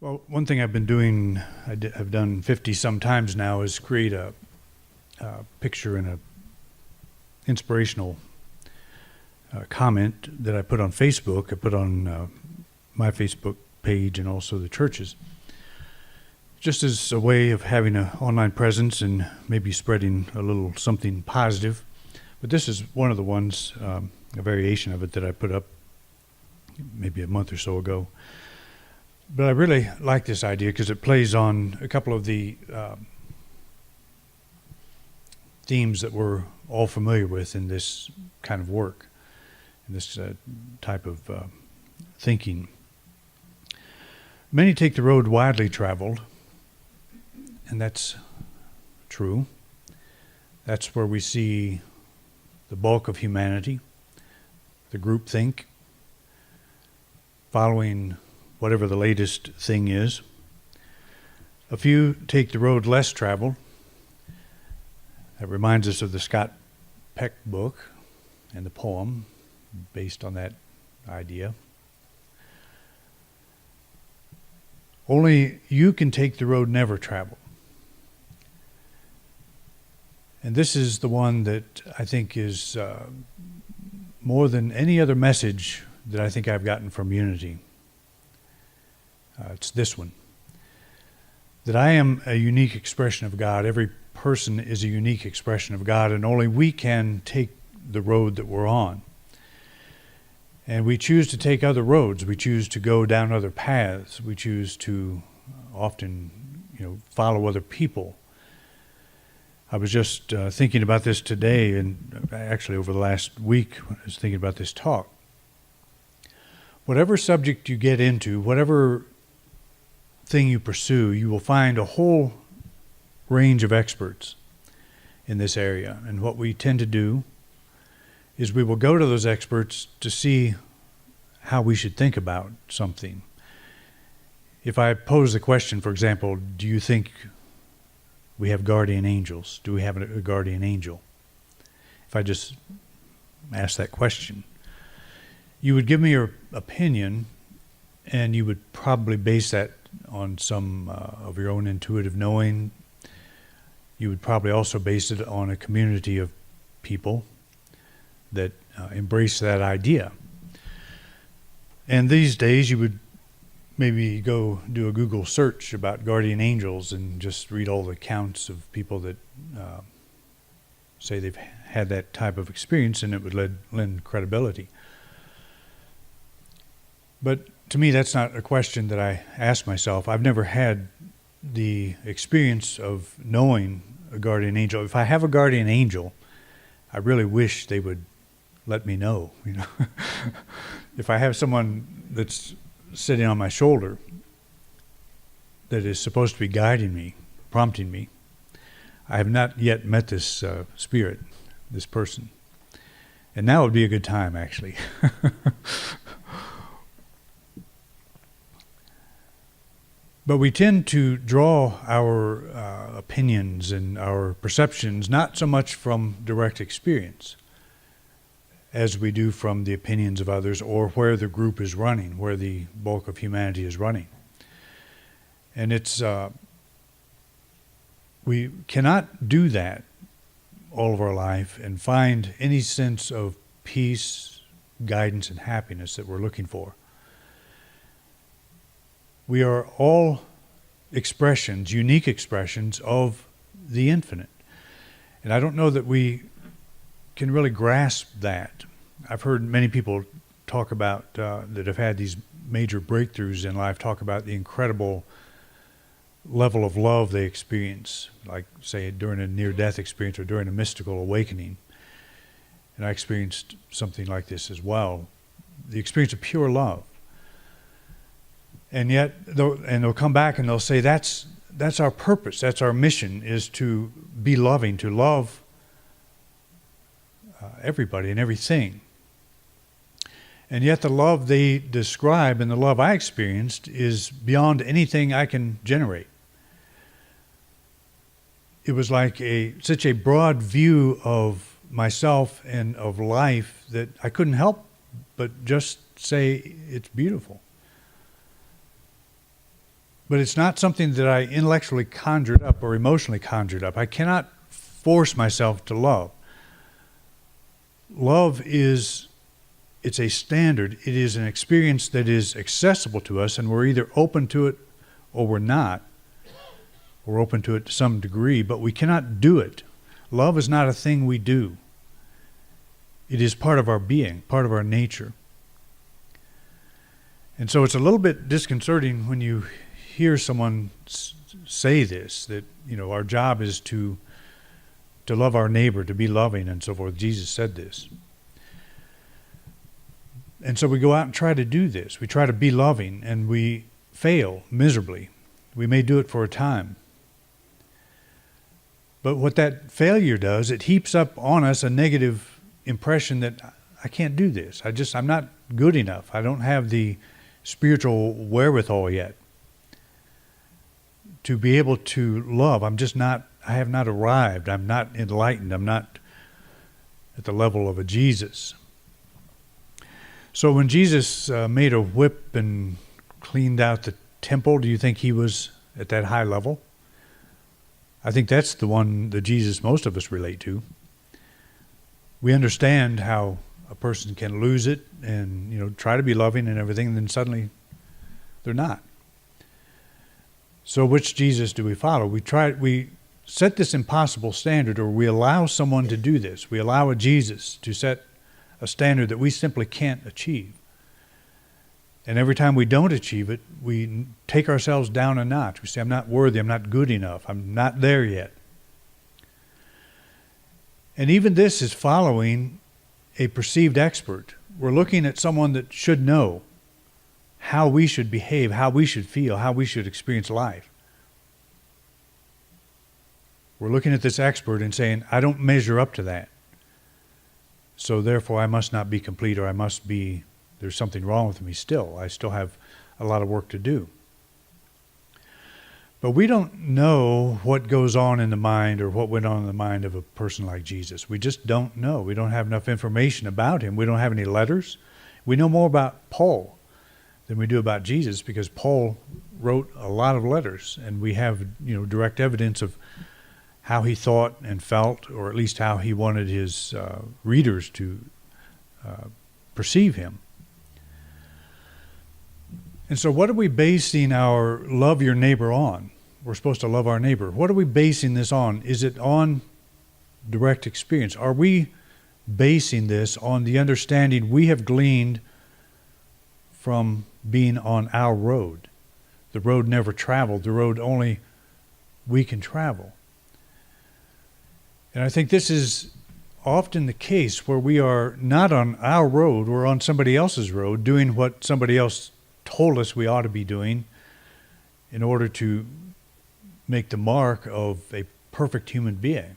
Well, one thing I've been doing, I've done 50 some times now, is create a picture and a inspirational comment that I put on Facebook. I put on my Facebook page and also the church's, just as a way of having an online presence and maybe spreading a little something positive. But this is one of the ones, a variation of it that I put up maybe a month or so ago. But I really like this idea because it plays on a couple of the themes that we're all familiar with in this kind of work, in this type of thinking. Many take the road widely traveled, and that's true. That's where we see the bulk of humanity, the groupthink, following whatever the latest thing is. A few take the road less traveled. That reminds us of the Scott Peck book and the poem based on that idea. Only you can take the road never traveled. And this is the one that I think is more than any other message that I think I've gotten from Unity. It's this one. That I am a unique expression of God. Every person is a unique expression of God, and only we can take the road that we're on. And we choose to take other roads. We choose to go down other paths. We choose to often, follow other people. I was just thinking about this today, and actually over the last week, I was thinking about this talk. Whatever subject you get into, whatever thing you pursue, you will find a whole range of experts in this area. And what we tend to do is we will go to those experts to see how we should think about something. If I pose the question, for example, do you think we have guardian angels? Do we have a guardian angel? If I just ask that question, you would give me your opinion, and you would probably base that on some of your own intuitive knowing. You would probably also base it on a community of people that embrace that idea. And these days you would maybe go do a Google search about guardian angels and just read all the accounts of people that say they've had that type of experience, and it would lend credibility. But to me, that's not a question that I ask myself. I've never had the experience of knowing a guardian angel. If I have a guardian angel, I really wish they would let me know. If I have someone that's sitting on my shoulder that is supposed to be guiding me, prompting me, I have not yet met this spirit, this person. And now would be a good time, actually. But we tend to draw our opinions and our perceptions not so much from direct experience as we do from the opinions of others or where the group is running, where the bulk of humanity is running. And it's we cannot do that all of our life and find any sense of peace, guidance, and happiness that we're looking for. We are all expressions, unique expressions of the infinite. And I don't know that we can really grasp that. I've heard many people talk about, that have had these major breakthroughs in life, talk about the incredible level of love they experience, like, say, during a near-death experience or during a mystical awakening. And I experienced something like this as well, the experience of pure love. And yet, they'll come back and they'll say, that's our purpose, that's our mission, is to be loving, to love everybody and everything. And yet the love they describe and the love I experienced is beyond anything I can generate. It was like such a broad view of myself and of life that I couldn't help but just say it's beautiful. But it's not something that I intellectually conjured up or emotionally conjured up. I cannot force myself to love. Love it's a standard. It is an experience that is accessible to us, and we're either open to it or we're not. We're open to it to some degree, but we cannot do it. Love is not a thing we do. It is part of our being, part of our nature. And so it's a little bit disconcerting when you hear someone say this, that, our job is to love our neighbor, to be loving, and so forth. Jesus said this. And so we go out and try to do this. We try to be loving, and we fail miserably. We may do it for a time. But what that failure does, it heaps up on us a negative impression that I can't do this. I'm not good enough. I don't have the spiritual wherewithal yet to be able to love. I have not arrived. I'm not enlightened. I'm not at the level of a Jesus. So when Jesus made a whip and cleaned out the temple, do you think he was at that high level? I think that's the one that Jesus most of us relate to. We understand how a person can lose it and, try to be loving and everything, and then suddenly they're not. So which Jesus do we follow? We set this impossible standard, or we allow someone to do this. We allow a Jesus to set a standard that we simply can't achieve. And every time we don't achieve it, we take ourselves down a notch. We say, I'm not worthy, I'm not good enough, I'm not there yet. And even this is following a perceived expert. We're looking at someone that should know how we should behave, how we should feel, how we should experience life. We're looking at this expert and saying, I don't measure up to that. So therefore I must not be complete, or there's something wrong with me still. I still have a lot of work to do. But we don't know what goes on in the mind, or what went on in the mind of a person like Jesus. We just don't know. We don't have enough information about him. We don't have any letters. We know more about Paul than we do about Jesus, because Paul wrote a lot of letters, and we have direct evidence of how he thought and felt, or at least how he wanted his readers to perceive him. And so what are we basing our love your neighbor on? We're supposed to love our neighbor. What are we basing this on? Is it on direct experience? Are we basing this on the understanding we have gleaned from being on our road? The road never traveled, the road only we can travel. And I think this is often the case where we are not on our road, we're on somebody else's road, doing what somebody else told us we ought to be doing in order to make the mark of a perfect human being.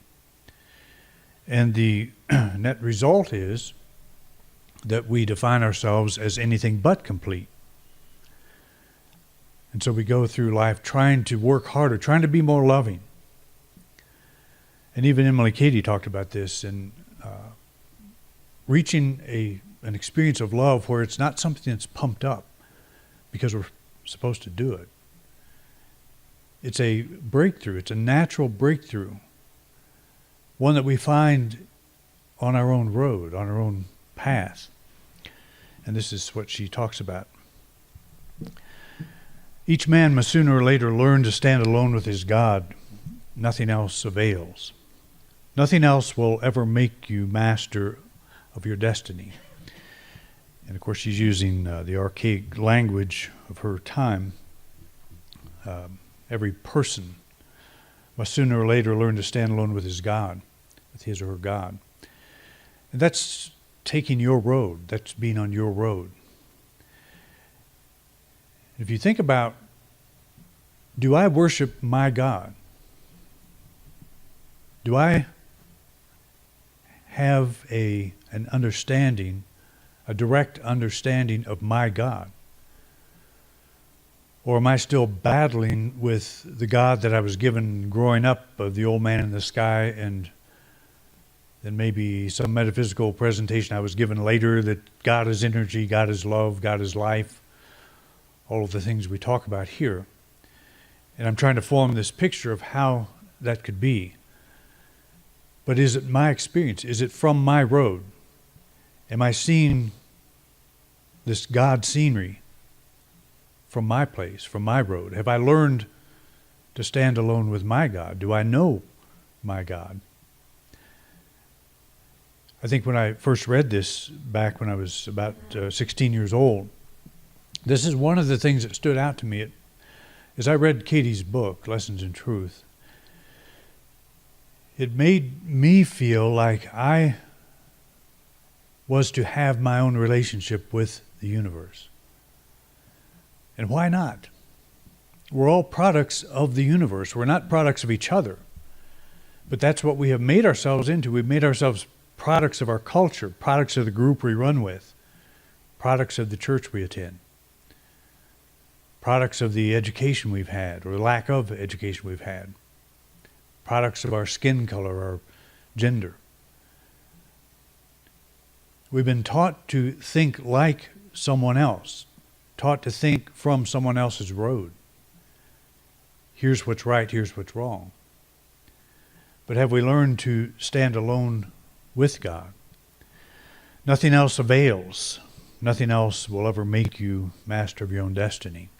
And the net result is that we define ourselves as anything but complete. And so we go through life trying to work harder, trying to be more loving. And even Emilie Cady talked about this, and reaching an experience of love where it's not something that's pumped up because we're supposed to do it. It's a breakthrough. It's a natural breakthrough. One that we find on our own road, on our own path. And this is what she talks about. Each man must sooner or later learn to stand alone with his God. Nothing else avails. Nothing else will ever make you master of your destiny. And of course, she's using the archaic language of her time. Every person must sooner or later learn to stand alone with his God, with his or her God. And that's taking your road. That's being on your road. If you think about, do I worship my God? Do I have an understanding, a direct understanding of my God? Or am I still battling with the God that I was given growing up, of the old man in the sky, and then maybe some metaphysical presentation I was given later that God is energy, God is love, God is life, all of the things we talk about here. And I'm trying to form this picture of how that could be. But is it my experience? Is it from my road? Am I seeing this God scenery from my place, from my road? Have I learned to stand alone with my God? Do I know my God? I think when I first read this back when I was about 16 years old, this is one of the things that stood out to me. As I read Cady's book, Lessons in Truth, it made me feel like I was to have my own relationship with the universe. And why not? We're all products of the universe. We're not products of each other. But that's what we have made ourselves into. We've made ourselves products of our culture, products of the group we run with, products of the church we attend, products of the education we've had or lack of education we've had, products of our skin color, our gender. We've been taught to think like someone else, taught to think from someone else's road. Here's what's right, here's what's wrong. But have we learned to stand alone with God? Nothing else avails. Nothing else will ever make you master of your own destiny.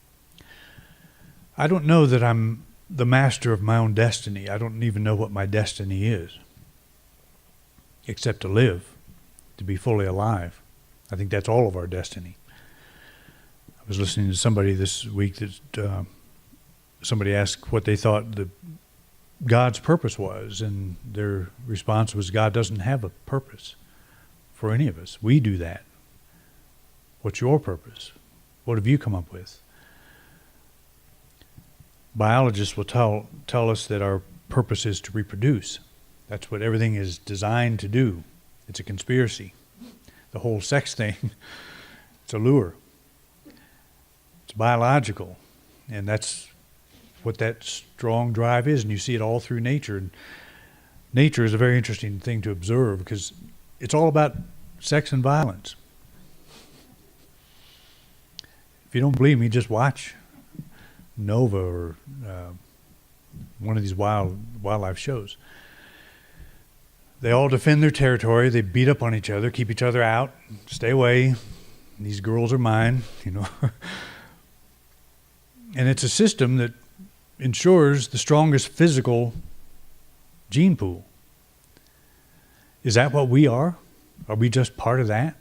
I don't know that I'm the master of my own destiny. I don't even know what my destiny is, except to live, to be fully alive. I think that's all of our destiny. I was listening to somebody this week that somebody asked what they thought God's purpose was, and their response was, God doesn't have a purpose for any of us. We do that. What's your purpose? What have you come up with? Biologists will tell us that our purpose is to reproduce. That's what everything is designed to do. It's a conspiracy. The whole sex thing, it's a lure. It's biological, and that's what that strong drive is, and you see it all through nature. And nature is a very interesting thing to observe because it's all about sex and violence. If you don't believe me, just watch Nova or one of these wildlife shows. They all defend their territory. They beat up on each other, keep each other out, stay away. These girls are mine, And it's a system that ensures the strongest physical gene pool. Is that what we are? Are we just part of that?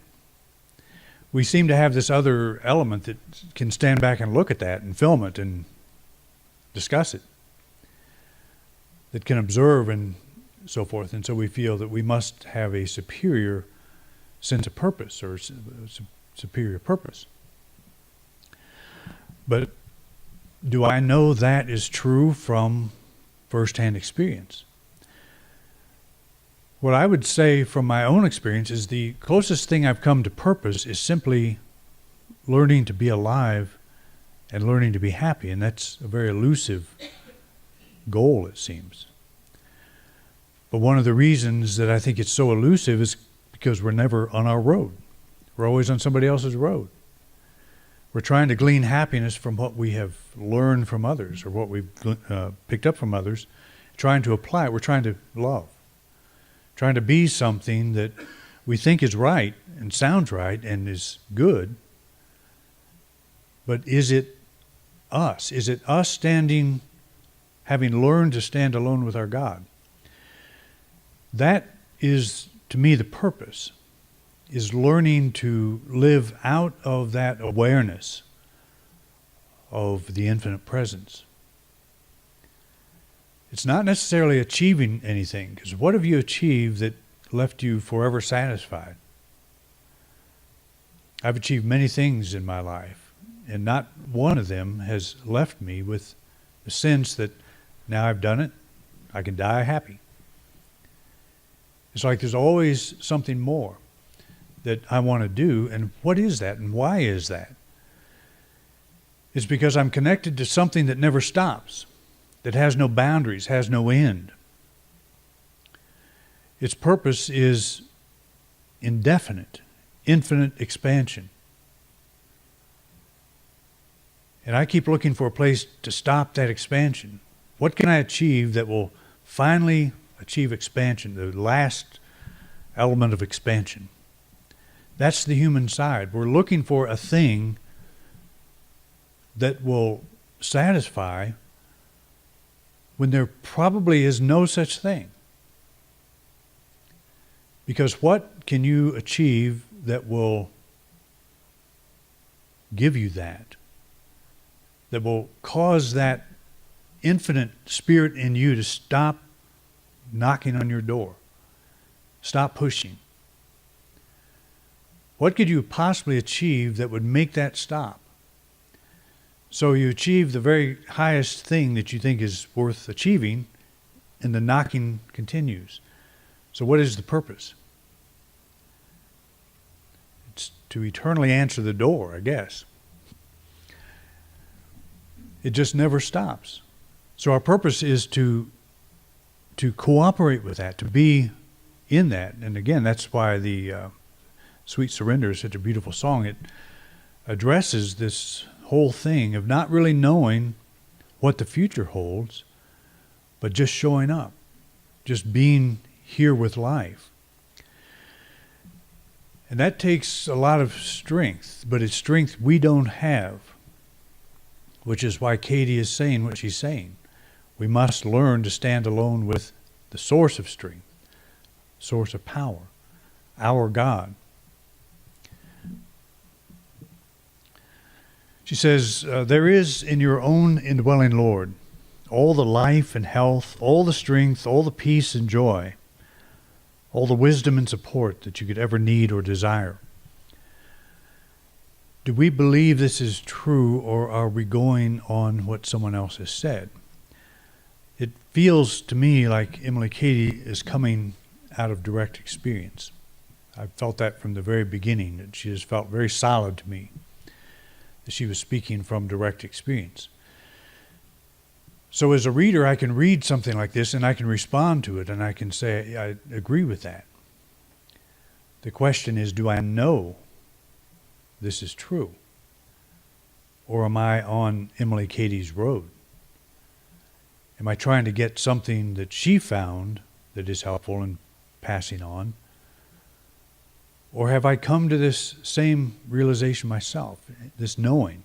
We seem to have this other element that can stand back and look at that and film it and discuss it, that can observe and so forth. And so we feel that we must have a superior sense of purpose or superior purpose. But do I know that is true from firsthand experience? What I would say from my own experience is the closest thing I've come to purpose is simply learning to be alive and learning to be happy. And that's a very elusive goal, it seems. But one of the reasons that I think it's so elusive is because we're never on our road. We're always on somebody else's road. We're trying to glean happiness from what we have learned from others or what we've picked up from others, trying to apply it. We're trying to love, trying to be something that we think is right and sounds right and is good. But is it us? Is it us standing, having learned to stand alone with our God? That is, to me, the purpose. Is learning to live out of that awareness of the infinite presence. It's not necessarily achieving anything, because what have you achieved that left you forever satisfied? I've achieved many things in my life, and not one of them has left me with the sense that now I've done it, I can die happy. It's like there's always something more that I want to do, and what is that, and why is that? It's because I'm connected to something that never stops, that has no boundaries, has no end. Its purpose is indefinite, infinite expansion. And I keep looking for a place to stop that expansion. What can I achieve that will finally achieve expansion, the last element of expansion? That's the human side. We're looking for a thing that will satisfy when there probably is no such thing. Because what can you achieve that will give you that will cause that infinite spirit in you to stop knocking on your door, stop pushing? What could you possibly achieve that would make that stop? So you achieve the very highest thing that you think is worth achieving, and the knocking continues. So what is the purpose? It's to eternally answer the door, I guess. It just never stops. So our purpose is to cooperate with that, to be in that. And again, that's why the Sweet Surrender is such a beautiful song. It addresses this whole thing of not really knowing what the future holds, but just showing up, just being here with life. And that takes a lot of strength, but it's strength we don't have, which is why Cady is saying what she's saying. We must learn to stand alone with the source of strength, source of power, our God. She says, there is in your own indwelling Lord all the life and health, all the strength, all the peace and joy, all the wisdom and support that you could ever need or desire. Do we believe this is true, or are we going on what someone else has said? It feels to me like Emilie Cady is coming out of direct experience. I've felt that from the very beginning, that she has felt very solid to me, that she was speaking from direct experience. So as a reader, I can read something like this and I can respond to it and I can say, I agree with that. The question is, do I know this is true? Or am I on Emilie Cady's road? Am I trying to get something that she found that is helpful and passing on? Or have I come to this same realization myself, this knowing?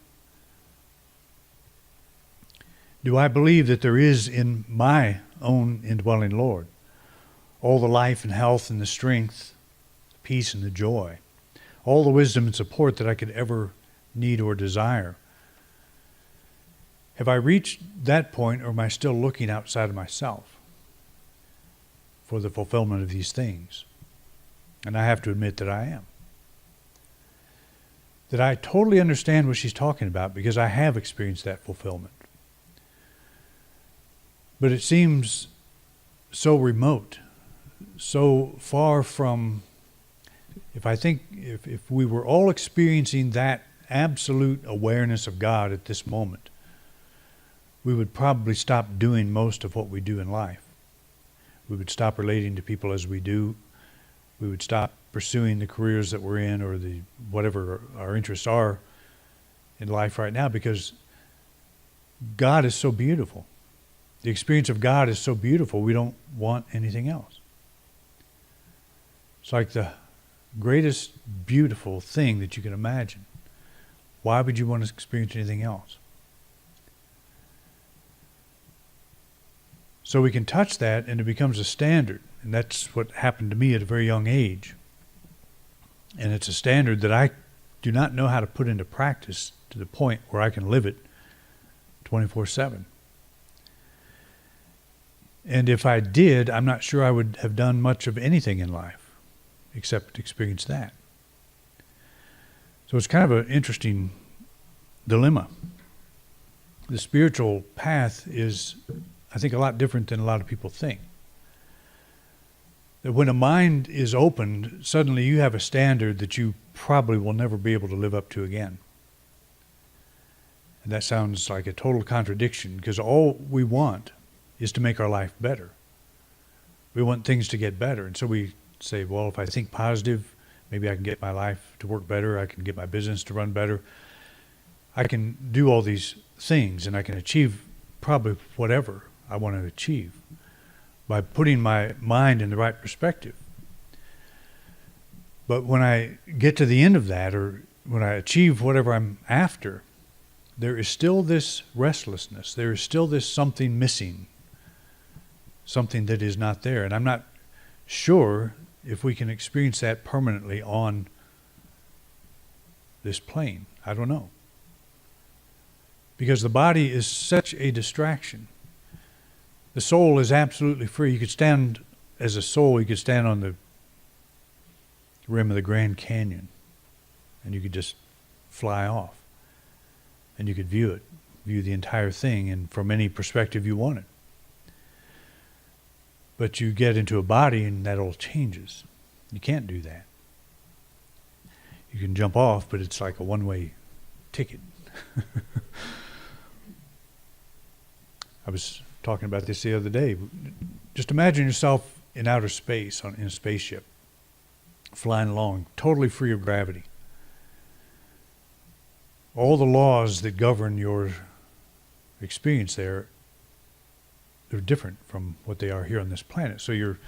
Do I believe that there is in my own indwelling Lord all the life and health and the strength, the peace and the joy, all the wisdom and support that I could ever need or desire? Have I reached that point, or am I still looking outside of myself for the fulfillment of these things? And I have to admit that I am. That I totally understand what she's talking about because I have experienced that fulfillment. But it seems so remote, so far from, if we were all experiencing that absolute awareness of God at this moment, we would probably stop doing most of what we do in life. We would stop relating to people as we do. We would stop pursuing the careers that we're in, or the whatever our interests are in life right now, because God is so beautiful. The experience of God is so beautiful, we don't want anything else. It's like the greatest beautiful thing that you can imagine. Why would you want to experience anything else? So we can touch that and it becomes a standard. And that's what happened to me at a very young age. And it's a standard that I do not know how to put into practice to the point where I can live it 24/7. And if I did, I'm not sure I would have done much of anything in life except experience that. So it's kind of an interesting dilemma. The spiritual path is, I think, a lot different than a lot of people think. That when a mind is opened, suddenly you have a standard that you probably will never be able to live up to again. And that sounds like a total contradiction, because all we want is to make our life better. We want things to get better. And so we say, well, if I think positive, maybe I can get my life to work better. I can get my business to run better. I can do all these things and I can achieve probably whatever I want to achieve by putting my mind in the right perspective. But when I get to the end of that, or when I achieve whatever I'm after, there is still this restlessness. There is still this something missing, something that is not there. And I'm not sure if we can experience that permanently on this plane. I don't know. Because the body is such a distraction. The soul is absolutely free. You could stand, as a soul, you could stand on the rim of the Grand Canyon and you could just fly off. And you could view the entire thing, and from any perspective you wanted. But you get into a body and that all changes. You can't do that. You can jump off, but it's like a one-way ticket. I was talking about this the other day. Just imagine yourself in outer space, in a spaceship, flying along, totally free of gravity. All the laws that govern your experience there, they're different from what they are here on this planet. So you're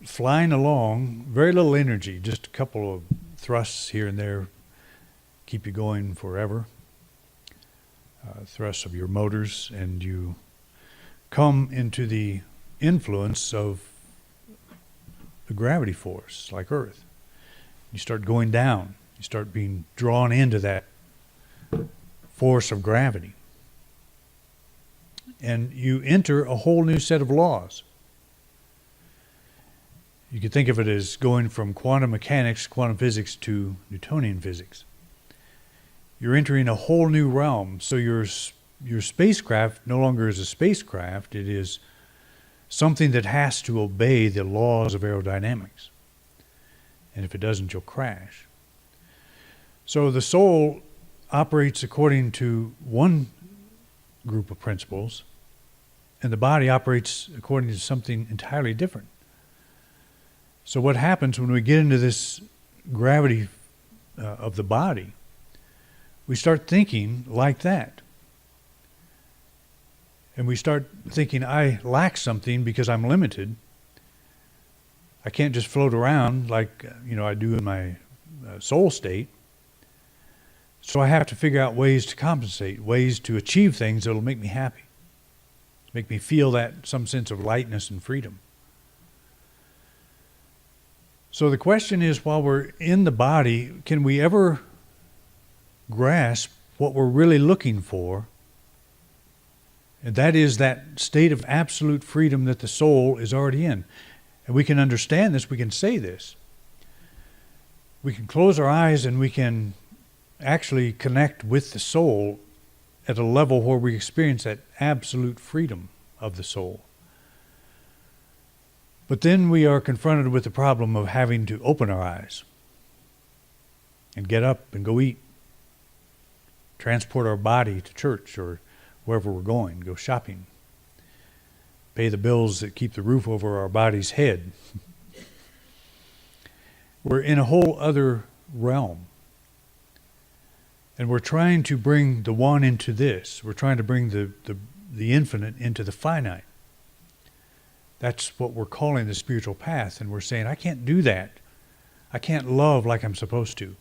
flying along, very little energy, just a couple of thrusts here and there, keep you going forever. Thrusts of your motors, and you come into the influence of the gravity force, like Earth. You start going down. You start being drawn into that force of gravity. And you enter a whole new set of laws. You could think of it as going from quantum mechanics, quantum physics, to Newtonian physics. You're entering a whole new realm. So your spacecraft no longer is a spacecraft. It is something that has to obey the laws of aerodynamics. And if it doesn't, you'll crash. So the soul operates according to one group of principles, and the body operates according to something entirely different. So what happens when we get into this gravity of the body, we start thinking like that. And we start thinking, I lack something because I'm limited. I can't just float around like I do in my soul state. So I have to figure out ways to compensate, ways to achieve things that will make me happy, make me feel that some sense of lightness and freedom. So the question is, while we're in the body, can we ever grasp what we're really looking for? And that is that state of absolute freedom that the soul is already in. And we can understand this, we can say this. We can close our eyes and we can actually connect with the soul at a level where we experience that absolute freedom of the soul. But then we are confronted with the problem of having to open our eyes and get up and go eat, transport our body to church or wherever we're going, go shopping, pay the bills that keep the roof over our body's head. We're in a whole other realm. And we're trying to bring the one into this. We're trying to bring the infinite into the finite. That's what we're calling the spiritual path. And we're saying, I can't do that. I can't love like I'm supposed to.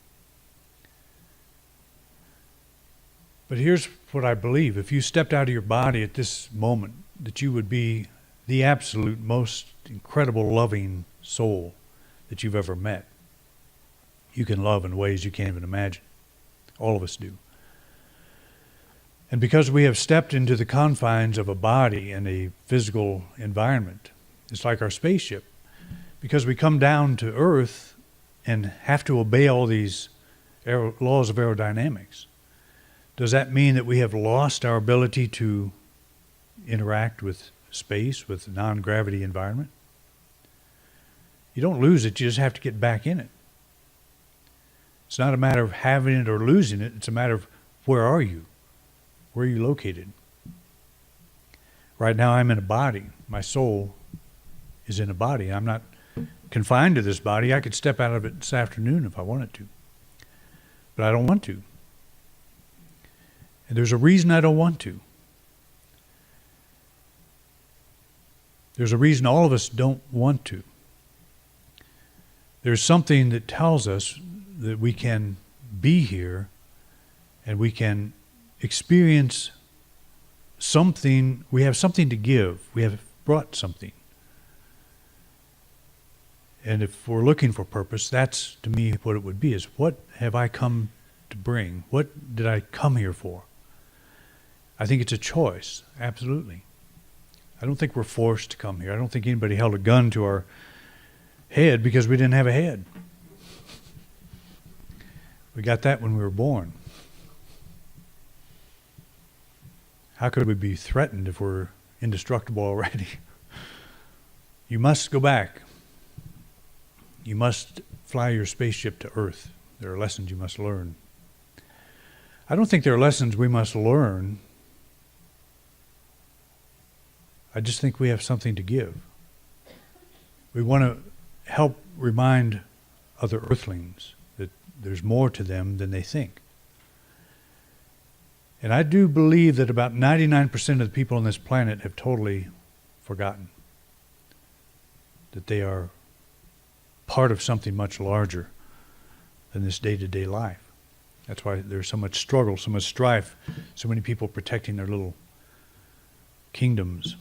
But here's what I believe. If you stepped out of your body at this moment, that you would be the absolute most incredible loving soul that you've ever met. You can love in ways you can't even imagine. All of us do. And because we have stepped into the confines of a body and a physical environment, it's like our spaceship. Because we come down to Earth and have to obey all these laws of aerodynamics, does that mean that we have lost our ability to interact with space, with a non-gravity environment? You don't lose it, you just have to get back in it. It's not a matter of having it or losing it. It's a matter of where are you? Where are you located? Right now I'm in a body. My soul is in a body. I'm not confined to this body. I could step out of it this afternoon if I wanted to. But I don't want to. And there's a reason I don't want to. There's a reason all of us don't want to. There's something that tells us that we can be here and we can experience something. We have something to give. We have brought something. And if we're looking for purpose, that's to me what it would be, is what have I come to bring? What did I come here for? I think it's a choice, absolutely. I don't think we're forced to come here. I don't think anybody held a gun to our head because we didn't have a head. We got that when we were born. How could we be threatened if we're indestructible already? You must go back. You must fly your spaceship to Earth. There are lessons you must learn. I don't think there are lessons we must learn. I just think we have something to give. We want to help remind other Earthlings that there's more to them than they think. And I do believe that about 99% of the people on this planet have totally forgotten that they are part of something much larger than this day-to-day life. That's why there's so much struggle, so much strife, so many people protecting their little kingdoms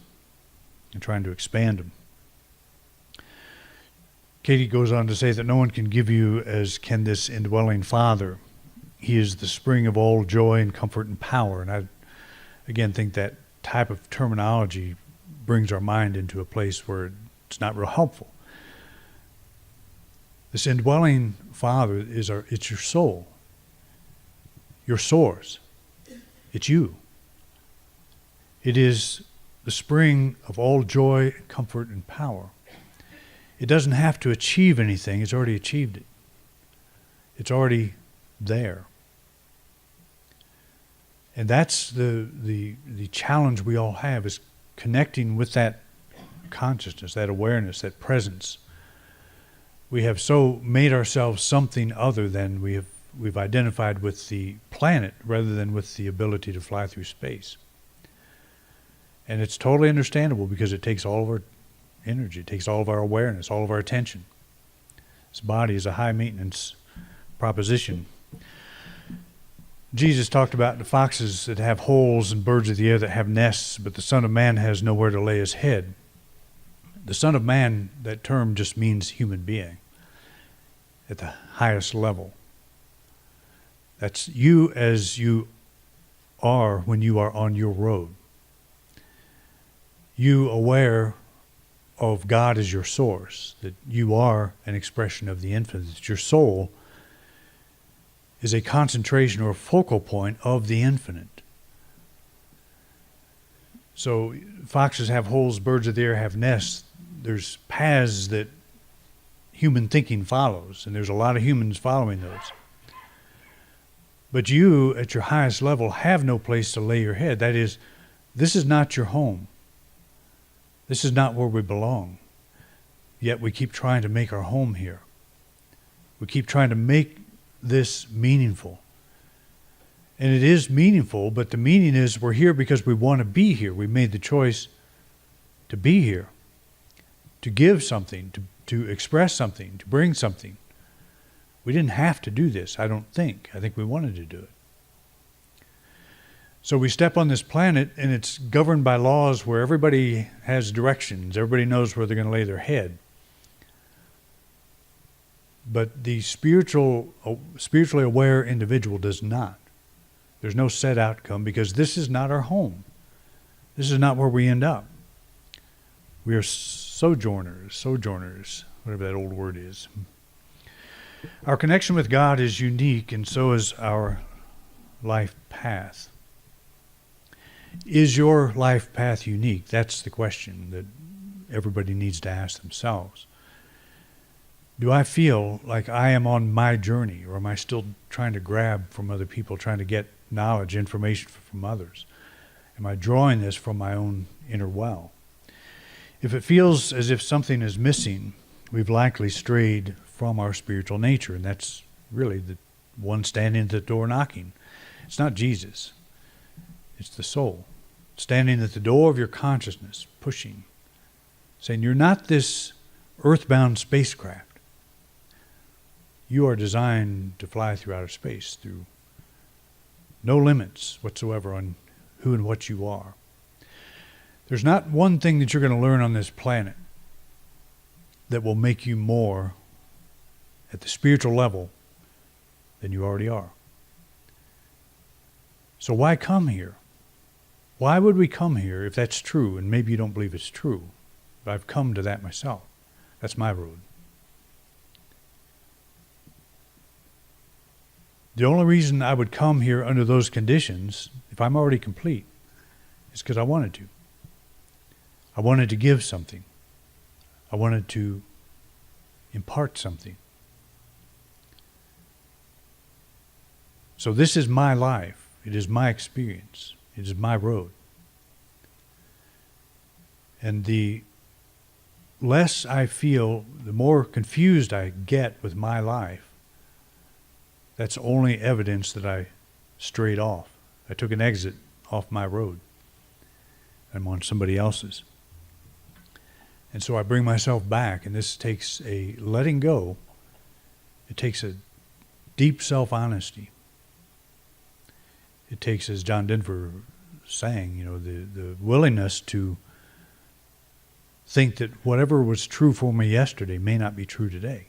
and trying to expand them. Cady goes on to say that no one can give you as can this indwelling Father. He is the spring of all joy and comfort and power. And I, again, think that type of terminology brings our mind into a place where it's not real helpful. This indwelling Father it's your soul, your source. It's you. It is the spring of all joy, comfort, and power. It doesn't have to achieve anything. It's already achieved it. It's already there. And that's the challenge we all have, is connecting with that consciousness, that awareness, that presence. We have so made ourselves something other than we've identified with the planet rather than with the ability to fly through space. And it's totally understandable because it takes all of our energy, it takes all of our awareness, all of our attention. This body is a high maintenance proposition. Jesus talked about the foxes that have holes and birds of the air that have nests, but the Son of Man has nowhere to lay his head. The Son of Man, that term just means human being at the highest level. That's you as you are when you are on your road. You aware of God as your source, that you are an expression of the infinite, that your soul is a concentration or a focal point of the infinite. So foxes have holes, birds of the air have nests. There's paths that human thinking follows, and there's a lot of humans following those. But you, at your highest level, have no place to lay your head. That is, this is not your home. This is not where we belong. Yet we keep trying to make our home here. We keep trying to make this meaningful. And it is meaningful, but the meaning is we're here because we want to be here. We made the choice to be here, to give something, to express something, to bring something. We didn't have to do this, I don't think. I think we wanted to do it. So we step on this planet, and it's governed by laws where everybody has directions. Everybody knows where they're going to lay their head. But the spiritually aware individual does not. There's no set outcome because this is not our home. This is not where we end up. We are sojourners, whatever that old word is. Our connection with God is unique, and so is our life path. Is your life path unique? That's the question that everybody needs to ask themselves. Do I feel like I am on my journey, or am I still trying to grab from other people, trying to get knowledge, information from others? Am I drawing this from my own inner well? If it feels as if something is missing, we've likely strayed from our spiritual nature, and that's really the one standing at the door knocking. It's not Jesus. It's the soul standing at the door of your consciousness, pushing, saying, you're not this earthbound spacecraft. You are designed to fly through outer space, through no limits whatsoever on who and what you are. There's not one thing that you're going to learn on this planet that will make you more at the spiritual level than you already are. So why come here? Why would we come here if that's true? And maybe you don't believe it's true, but I've come to that myself. That's my road. The only reason I would come here under those conditions, if I'm already complete, is because I wanted to. I wanted to give something. I wanted to impart something. So this is my life. It is my experience. It is my road. And the less I feel, the more confused I get with my life, that's only evidence that I strayed off. I took an exit off my road. I'm on somebody else's. And so I bring myself back, and this takes a letting go. It takes a deep self-honesty. It takes, as John Denver sang, the willingness to think that whatever was true for me yesterday may not be true today.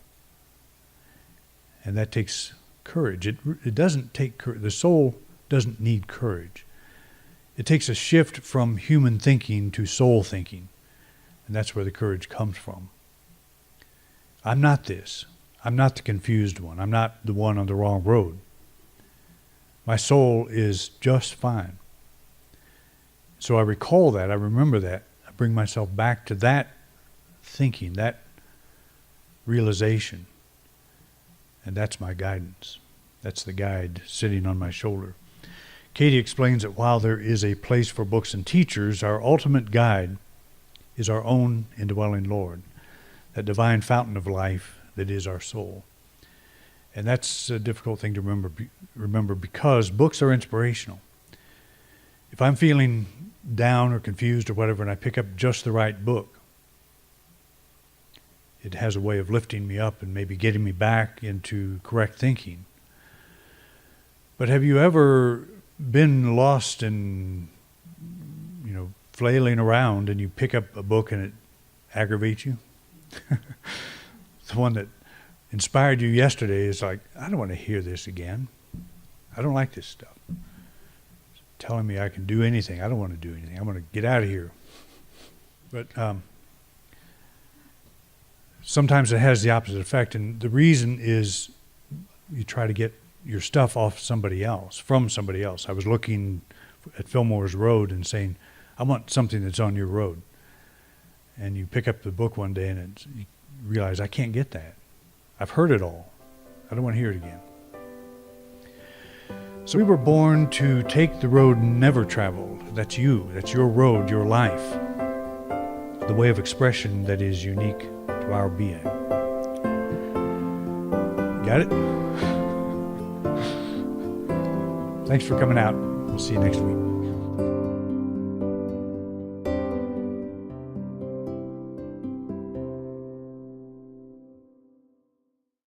And that takes courage. It doesn't take courage. The soul doesn't need courage. It takes a shift from human thinking to soul thinking. And that's where the courage comes from. I'm not this. I'm not the confused one. I'm not the one on the wrong road. My soul is just fine. So I recall that. I remember that. I bring myself back to that thinking, that realization. And that's my guidance. That's the guide sitting on my shoulder. Cady explains that while there is a place for books and teachers, our ultimate guide is our own indwelling Lord, that divine fountain of life that is our soul. And that's a difficult thing to remember because books are inspirational. If I'm feeling down or confused or whatever, and I pick up just the right book, it has a way of lifting me up and maybe getting me back into correct thinking. But have you ever been lost and, flailing around, and you pick up a book and it aggravates you? The one that inspired you yesterday is like, I don't want to hear this again. I don't like this stuff. It's telling me I can do anything. I don't want to do anything. I want to get out of here. But sometimes it has the opposite effect, and the reason is you try to get your stuff off somebody else, from somebody else. I was looking at Fillmore's Road and saying, I want something that's on your road. And you pick up the book one day and you realize, I can't get that. I've heard it all. I don't want to hear it again. So we were born to take the road never traveled. That's you. That's your road, your life. The way of expression that is unique to our being. Got it? Thanks for coming out. We'll see you next week.